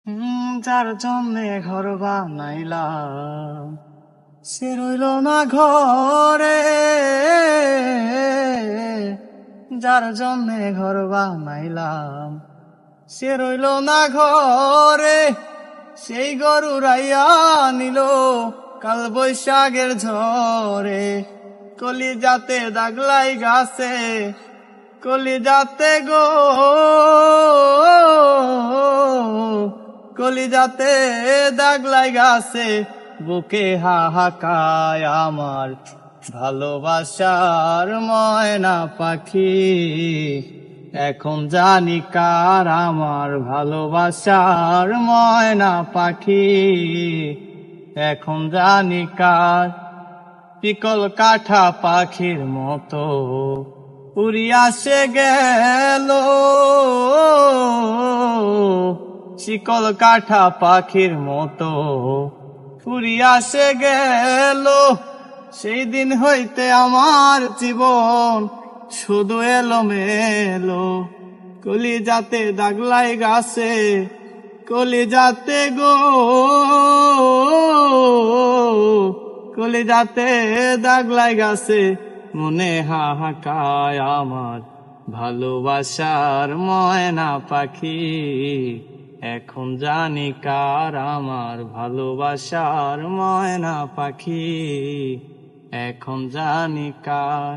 যার জন্যে ঘর বানাইলাম সে রইল না ঘরে, যার জন্যে ঘর বানাইলাম সে রইল না ঘরে, সেই গরু রাইয়া নিল কাল বৈশাখের ঝড়ে। কলি যাতে দাগলাই গাছে, কলি যাতে গো, কলি যাতে দাগলাই গাছে, বুকে হাহাকায় আমার ভালোবাসার ময়না পাখি। এখন জানি কার আমার ভালোবাসার ময়না পাখি, এখন জানি কার। পিকল কাঠা পাখির মতো উড়িয়া সে গেল, শিকল কাঠা পাখির মতো উড়িয়া সে গেল। সেই দিন হইতে আমার জীবন শুধু এলোমেলো, কলি যাতে দাগলাই গাছে, কলি যাতে গো, কলি যাতে দাগলাই গাছে, মনে হাহাকায় আমার ভালোবাসার ময়না পাখি। এখন জানি কার আমার ভালোবাসার ময়না পাখি, এখন জানি কার।